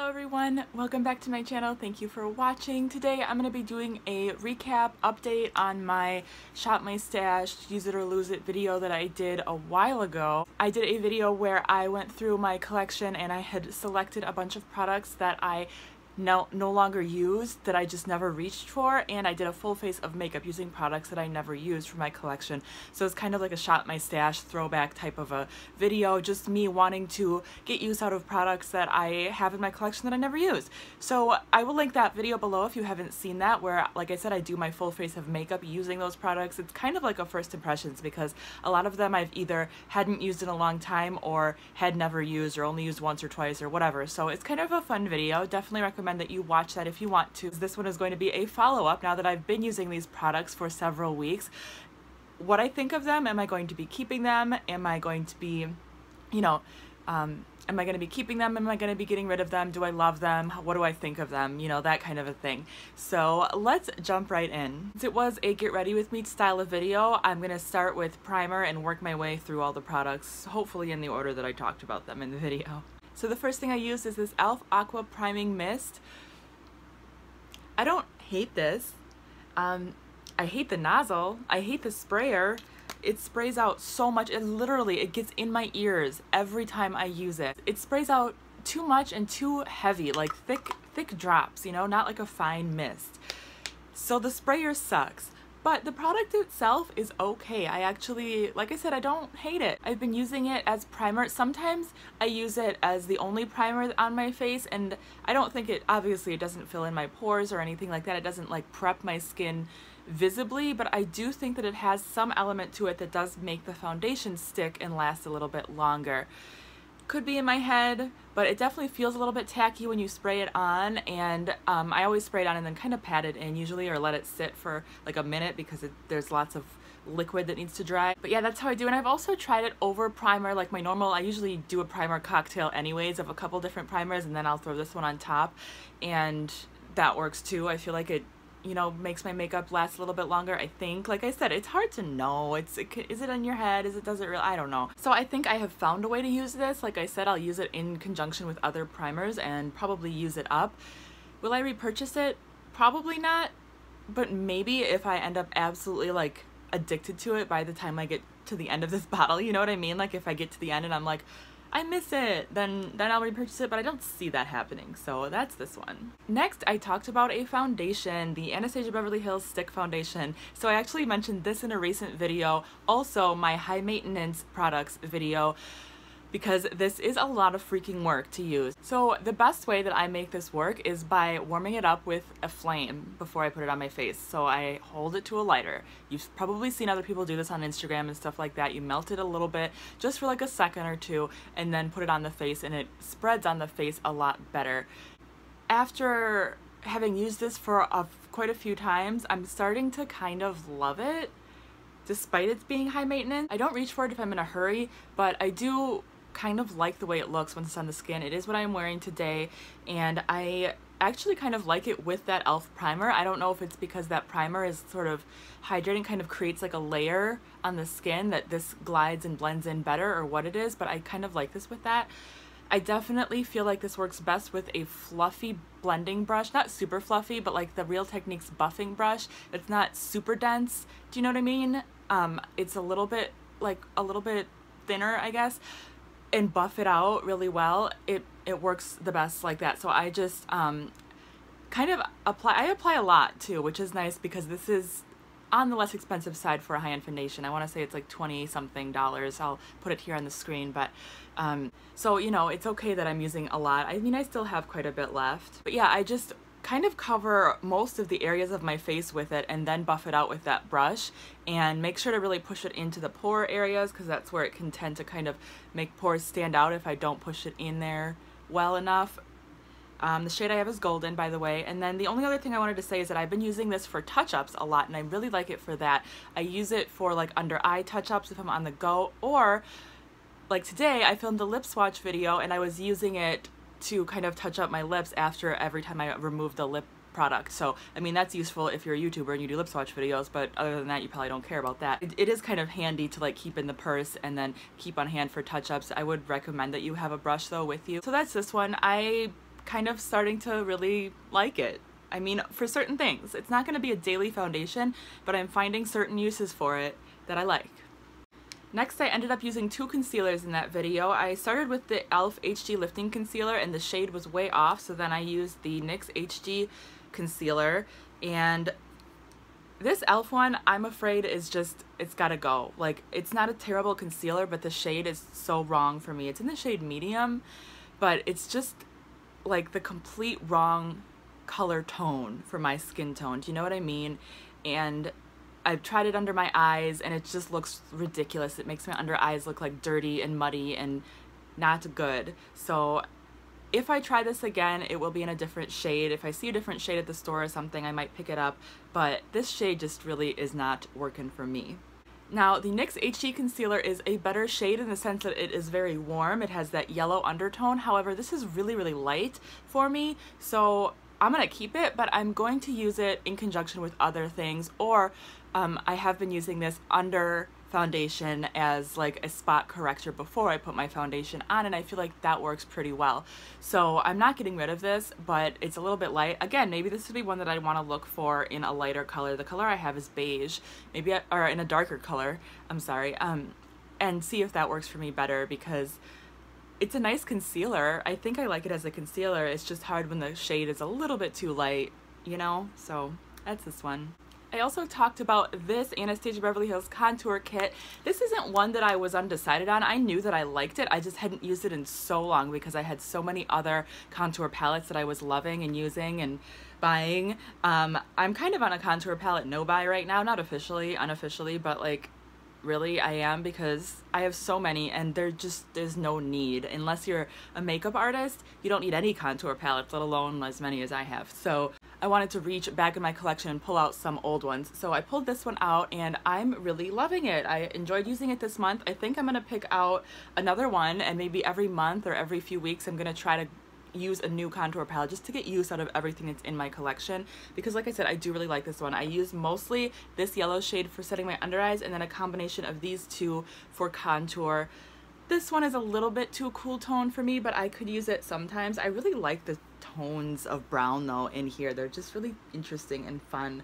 Hello everyone, welcome back to my channel. Thank you for watching. Today I'm going to be doing a recap update on my Shop My Stash Use It or Lose It video that I did a while ago. I did a video where I went through my collection and I had selected a bunch of products that I no longer used, that I just never reached for, and I did a full face of makeup using products that I never used for my collection. So it's kind of like a Shop My Stash throwback type of a video, just me wanting to get use out of products that I have in my collection that I never used. So I will link that video below if you haven't seen that, where, like I said, I do my full face of makeup using those products. It's kind of like a first impressions because a lot of them I've either hadn't used in a long time or had never used or only used once or twice or whatever. So it's kind of a fun video. Definitely recommend that you watch that if you want to. This one is going to be a follow-up now that I've been using these products for several weeks. What I think of them, am I going to be keeping them? Am I going to be, am I going to be keeping them? Am I going to be getting rid of them? Do I love them? What do I think of them? You know, that kind of a thing. So let's jump right in. Since it was a get ready with me style of video, I'm going to start with primer and work my way through all the products, hopefully in the order that I talked about them in the video. So the first thing I use is this e.l.f. Aqua Priming Mist. I don't hate this. I hate the nozzle. I hate the sprayer. It sprays out so much. It gets in my ears every time I use it. It sprays out too much and too heavy, like thick drops, you know, not like a fine mist. So the sprayer sucks. But the product itself is okay. I actually, like I said, I don't hate it. I've been using it as primer. Sometimes I use it as the only primer on my face, and I don't think it, obviously it doesn't fill in my pores or anything like that. It doesn't like prep my skin visibly, but I do think that it has some element to it that does make the foundation stick and last a little bit longer. Could be in my head, but it definitely feels a little bit tacky when you spray it on, and I always spray it on and then kind of pat it in usually, or let it sit for like a minute because there's lots of liquid that needs to dry. But yeah, that's how I do. And I've also tried it over primer, like my normal, I usually do a primer cocktail anyways of a couple different primers, and then I'll throw this one on top, and that works too. I feel like it, you know, makes my makeup last a little bit longer, I think. Like I said, it's hard to know. Is it on your head? Does it really? I don't know. So I think I have found a way to use this. Like I said, I'll use it in conjunction with other primers and probably use it up. Will I repurchase it? Probably not, but maybe if I end up absolutely like addicted to it by the time I get to the end of this bottle, you know what I mean? Like if I get to the end and I'm like, I miss it, then I'll repurchase it, but I don't see that happening, so that's this one. Next, I talked about a foundation, the Anastasia Beverly Hills Stick Foundation. So I actually mentioned this in a recent video, also my high maintenance products video, because this is a lot of freaking work to use. So the best way that I make this work is by warming it up with a flame before I put it on my face. So I hold it to a lighter. You've probably seen other people do this on Instagram and stuff like that. You melt it a little bit just for like a second or two and then put it on the face, and it spreads on the face a lot better. After having used this for quite a few times, I'm starting to kind of love it despite it being high maintenance. I don't reach for it if I'm in a hurry, but I do kind of like the way it looks when it's on the skin. It is what I'm wearing today, and I actually kind of like it with that e.l.f. primer. I don't know if it's because that primer is sort of hydrating, kind of creates like a layer on the skin that this glides and blends in better, or what it is, but I kind of like this with that. I definitely feel like this works best with a fluffy blending brush, not super fluffy, but like the Real Techniques buffing brush. It's not super dense. Do you know what I mean? It's a little bit thinner, I guess, and buff it out really well. It works the best like that. So I just kind of apply a lot too, which is nice because this is on the less expensive side for a high-end foundation. I want to say it's like $20 something. I'll put it here on the screen, but so you know, it's okay that I'm using a lot. I mean, I still have quite a bit left, but yeah, I just kind of cover most of the areas of my face with it and then buff it out with that brush, and make sure to really push it into the pore areas because that's where it can tend to kind of make pores stand out if I don't push it in there well enough. The shade I have is Golden, by the way. And then the only other thing I wanted to say is that I've been using this for touch-ups a lot, and I really like it for that. I use it for like under eye touch-ups if I'm on the go, or like today I filmed a lip swatch video and I was using it to kind of touch up my lips after every time I remove the lip product. So I mean, that's useful if you're a YouTuber and you do lip swatch videos, but other than that you probably don't care about that. It is kind of handy to like keep in the purse and then keep on hand for touch-ups. I would recommend that you have a brush though with you. So that's this one. I kind of starting to really like it. I mean, for certain things. It's not going to be a daily foundation, but I'm finding certain uses for it that I like. Next, I ended up using 2 concealers in that video. I started with the e.l.f. HD Lifting Concealer, and the shade was way off, so then I used the NYX HD Concealer, and this e.l.f. one, I'm afraid is just, it's gotta go. Like, it's not a terrible concealer, but the shade is so wrong for me. It's in the shade medium, but it's just like the complete wrong color tone for my skin tone. Do you know what I mean? And I've tried it under my eyes and it just looks ridiculous. It makes my under eyes look like dirty and muddy and not good. So if I try this again, it will be in a different shade. If I see a different shade at the store or something, I might pick it up, but this shade just really is not working for me. Now, the NYX HD Concealer is a better shade in the sense that it is very warm. It has that yellow undertone. However, this is really, really light for me, so I'm gonna keep it, but I'm going to use it in conjunction with other things, or I have been using this under foundation as like a spot corrector before I put my foundation on, and I feel like that works pretty well. So I'm not getting rid of this, but it's a little bit light. Again, maybe this would be one that I want to look for in a lighter color. The color I have is beige, maybe or in a darker color, I'm sorry, and see if that works for me better, because it's a nice concealer. I think I like it as a concealer. It's just hard when the shade is a little bit too light, you know? So that's this one. I also talked about this Anastasia Beverly Hills Contour Kit. This isn't one that I was undecided on. I knew that I liked it. I just hadn't used it in so long because I had so many other contour palettes that I was loving and using and buying. I'm kind of on a contour palette no-buy right now. Not officially, unofficially, but like really I am, because I have so many and there's no need. Unless you're a makeup artist, you don't need any contour palettes, let alone as many as I have. So I wanted to reach back in my collection and pull out some old ones. So I pulled this one out and I'm really loving it. I enjoyed using it this month. I think I'm gonna pick out another one, and maybe every month or every few weeks I'm gonna try to use a new contour palette just to get use out of everything that's in my collection, because like I said, I do really like this one. I use mostly this yellow shade for setting my under eyes and then a combination of these two for contour. This one is a little bit too cool tone for me, but I could use it sometimes. I really like the tones of brown though in here. They're just really interesting and fun.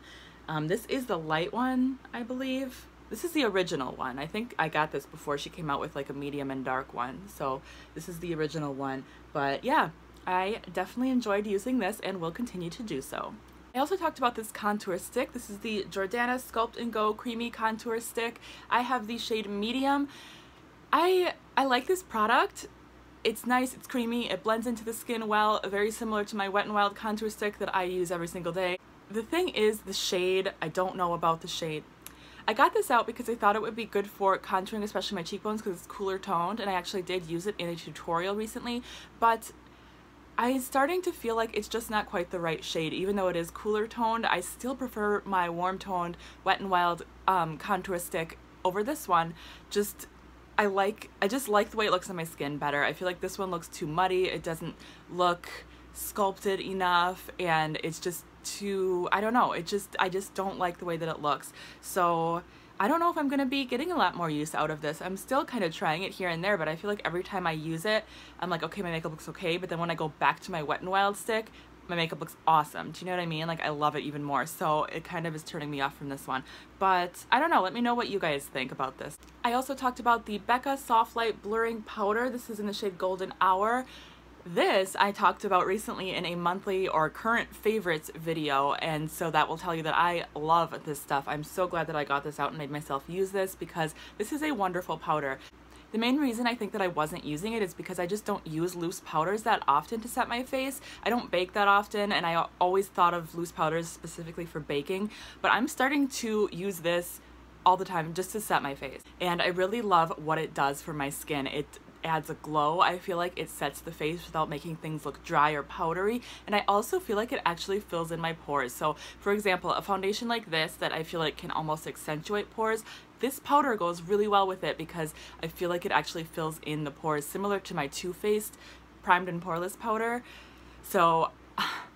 This is the light one, I believe. This is the original one. I think I got this before she came out with like a medium and dark one. So this is the original one. But yeah, I definitely enjoyed using this and will continue to do so. I also talked about this contour stick. This is the Jordana Sculpt and Go Creamy Contour Stick. I have the shade medium. I like this product. It's nice, it's creamy, it blends into the skin well, very similar to my Wet n Wild contour stick that I use every single day. The thing is the shade, I don't know about the shade. I got this out because I thought it would be good for contouring, especially my cheekbones, because it's cooler toned, and I actually did use it in a tutorial recently, but I'm starting to feel like it's just not quite the right shade. Even though it is cooler toned, I still prefer my warm toned Wet n Wild contour stick over this one. I just like the way it looks on my skin better. I feel like this one looks too muddy. It doesn't look sculpted enough, and it's just too, I don't know, I just don't like the way that it looks. So I don't know if I'm gonna be getting a lot more use out of this. I'm still kind of trying it here and there, but I feel like every time I use it, I'm like, okay, my makeup looks okay, but then when I go back to my Wet n Wild stick, my makeup looks awesome. Do you know what I mean? Like, I love it even more. So it kind of is turning me off from this one. But I don't know. Let me know what you guys think about this. I also talked about the Becca Soft Light Blurring Powder. This is in the shade Golden Hour. This I talked about recently in a monthly or current favorites video, and so that will tell you that I love this stuff. I'm so glad that I got this out and made myself use this, because this is a wonderful powder. The main reason I think that I wasn't using it is because I just don't use loose powders that often to set my face. I don't bake that often, and I always thought of loose powders specifically for baking, but I'm starting to use this all the time just to set my face. And I really love what it does for my skin. It adds a glow. I feel like it sets the face without making things look dry or powdery, and I also feel like it actually fills in my pores. So for example, a foundation like this that I feel like can almost accentuate pores, this powder goes really well with it because I feel like it actually fills in the pores, similar to my Too Faced Primed and Poreless powder. So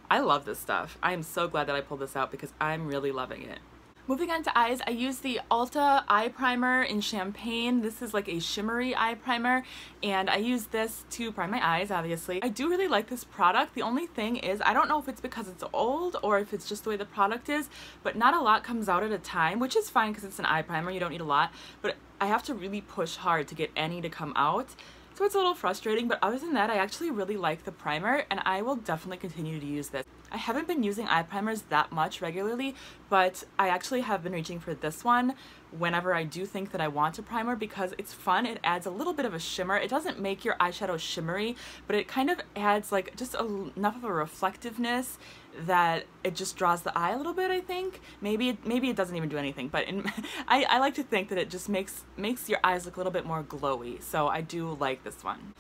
I love this stuff. I am so glad that I pulled this out because I'm really loving it. Moving on to eyes, I use the Ulta eye primer in Champagne. This is like a shimmery eye primer, and I use this to prime my eyes, obviously. I do really like this product. The only thing is, I don't know if it's because it's old or if it's just the way the product is, but not a lot comes out at a time, which is fine because it's an eye primer, you don't need a lot, but I have to really push hard to get any to come out. So it's a little frustrating, but other than that, I actually really like the primer, and I will definitely continue to use this. I haven't been using eye primers that much regularly, but I actually have been reaching for this one whenever I do think that I want a primer because it's fun. It adds a little bit of a shimmer. It doesn't make your eyeshadow shimmery, but it kind of adds like just enough of a reflectiveness that it just draws the eye a little bit, I think. Maybe it doesn't even do anything, but I like to think that it just makes your eyes look a little bit more glowy, so I do like this one.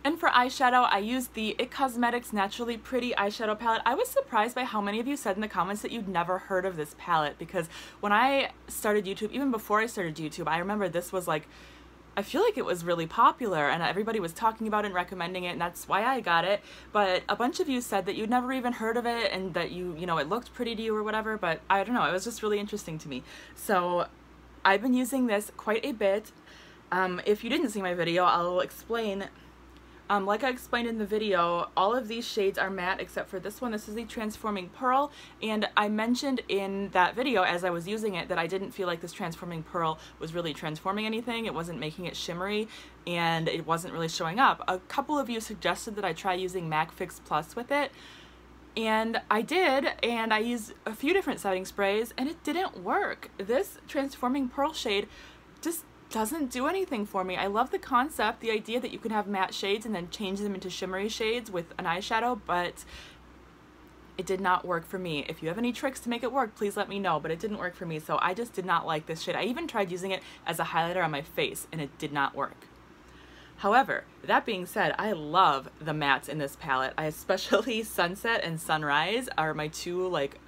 And for eyeshadow, I used the IT Cosmetics Naturally Pretty eyeshadow palette. I was surprised by how many of you said in the comments that you'd never heard of this palette, because when I started YouTube, even before I started YouTube, I remember this was like, I feel like it was really popular and everybody was talking about it and recommending it, and that's why I got it. But a bunch of you said that you'd never even heard of it and that you know, it looked pretty to you or whatever, but I don't know, it was just really interesting to me. So I've been using this quite a bit. If you didn't see my video, I'll explain. Like I explained in the video, all of these shades are matte except for this one. This is the Transforming Pearl, and I mentioned in that video as I was using it that I didn't feel like this Transforming Pearl was really transforming anything. It wasn't making it shimmery, and it wasn't really showing up. A couple of you suggested that I try using MAC Fix Plus with it, and I did, and I used a few different setting sprays, and it didn't work. This Transforming Pearl shade just doesn't do anything for me. I love the concept, the idea that you can have matte shades and then change them into shimmery shades with an eyeshadow, but it did not work for me. If you have any tricks to make it work, please let me know, but it didn't work for me, so I just did not like this shade. I even tried using it as a highlighter on my face, and it did not work. However, that being said, I love the mattes in this palette. I especially Sunset and Sunrise are my two, like,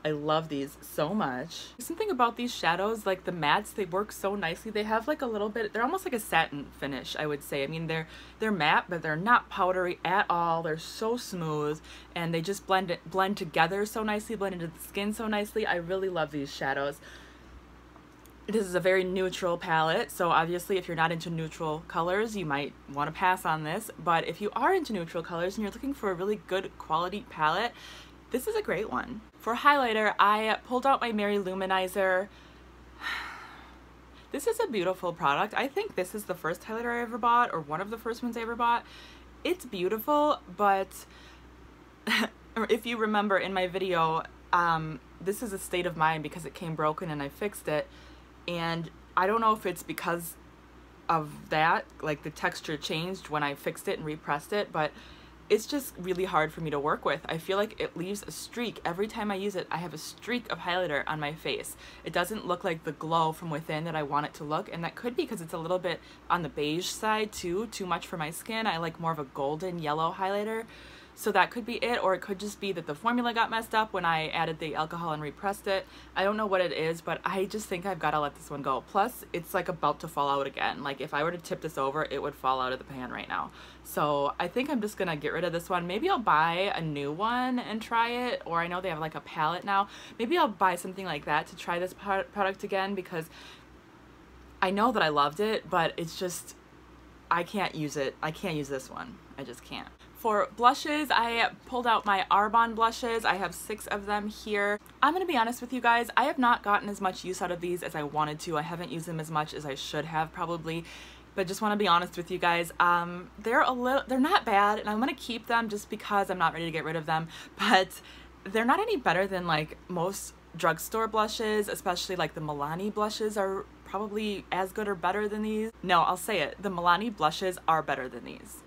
I love these so much. There's something about these shadows, like the mattes, they work so nicely. They have like a little bit, they're almost like a satin finish, I would say. I mean, they're matte, but they're not powdery at all. They're so smooth, and they just blend together so nicely, blend into the skin so nicely. I really love these shadows. This is a very neutral palette, so obviously if you're not into neutral colors, you might want to pass on this. But if you are into neutral colors and you're looking for a really good quality palette, this is a great one. For highlighter, I pulled out my Mary LouManizer. This is a beautiful product. I think this is the first highlighter I ever bought, or one of the first ones I ever bought. It's beautiful, but if you remember in my video, this is a state of mind because it came broken and I fixed it. And I don't know if it's because of that, like the texture changed when I fixed it and repressed it, but it's just really hard for me to work with. I feel like it leaves a streak. Every time I use it, I have a streak of highlighter on my face. It doesn't look like the glow from within that I want it to look, and that could be because it's a little bit on the beige side too much for my skin. I like more of a golden yellow highlighter. So that could be it, or it could just be that the formula got messed up when I added the alcohol and repressed it. I don't know what it is, but I just think I've got to let this one go. Plus, it's like about to fall out again. Like if I were to tip this over, it would fall out of the pan right now. So I think I'm just gonna get rid of this one. Maybe I'll buy a new one and try it, or I know they have like a palette now. Maybe I'll buy something like that to try this product again, because I know that I loved it, but it's just, I can't use it. I can't use this one. I just can't. For blushes, I pulled out my Arbonne Blushes. I have 6 of them here. I'm gonna be honest with you guys, I have not gotten as much use out of these as I wanted to. I haven't used them as much as I should have probably, but just want to be honest with you guys. They're not bad, and I'm gonna keep them just because I'm not ready to get rid of them, but they're not any better than like most drugstore blushes, especially like the Milani blushes are probably as good or better than these. No, I'll say it, the Milani blushes are better than these.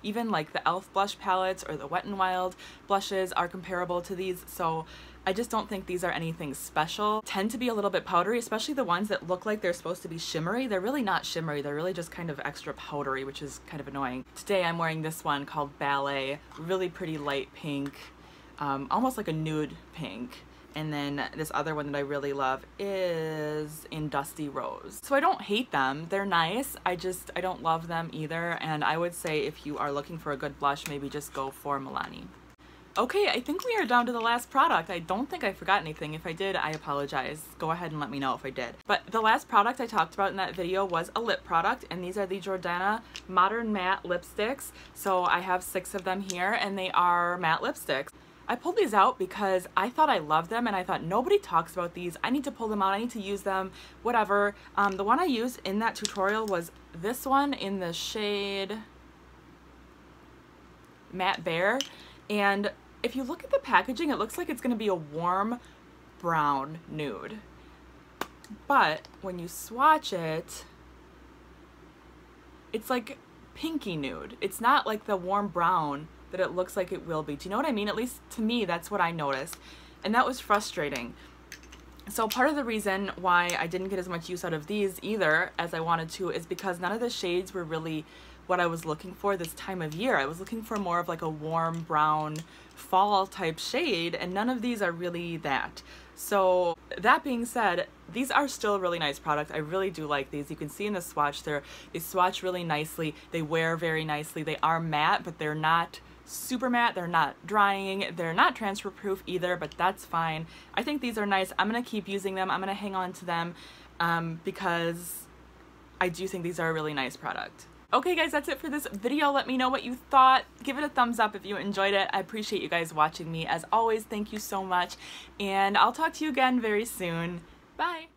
Even like the e.l.f. blush palettes or the Wet n Wild blushes are comparable to these, so I just don't think these are anything special. Tend to be a little bit powdery, especially the ones that look like they're supposed to be shimmery. They're really not shimmery, they're really just kind of extra powdery, which is kind of annoying. Today I'm wearing this one called Ballet, really pretty light pink, almost like a nude pink. And then this other one that I really love is in Dusty Rose. So I don't hate them, they're nice, I don't love them either, and I would say if you are looking for a good blush, maybe just go for Milani. Okay, I think we are down to the last product. I don't think I forgot anything. If I did, I apologize. Go ahead and let me know if I did. But the last product I talked about in that video was a lip product, and these are the Jordana Modern Matte Lipsticks. So I have 6 of them here, and they are matte lipsticks. I pulled these out because I thought I loved them, and I thought nobody talks about these. I need to pull them out. I need to use them, whatever. The one I used in that tutorial was this one in the shade Matte Bear. And if you look at the packaging, it looks like it's going to be a warm brown nude. But when you swatch it, it's like pinky nude. It's not like the warm brown that it looks like it will be. Do you know what I mean? At least to me, that's what I noticed. And that was frustrating. So part of the reason why I didn't get as much use out of these either as I wanted to is because none of the shades were really what I was looking for this time of year. I was looking for more of like a warm brown fall type shade, and none of these are really that. So that being said, these are still a really nice product. I really do like these. You can see in the swatch they swatch really nicely. They wear very nicely. They are matte, but they're not super matte. They're not drying. They're not transfer proof either, but that's fine. I think these are nice. I'm gonna keep using them. I'm gonna hang on to them because I do think these are a really nice product. Okay guys, that's it for this video. Let me know what you thought. Give it a thumbs up if you enjoyed it. I appreciate you guys watching me. As always, thank you so much, and I'll talk to you again very soon. Bye!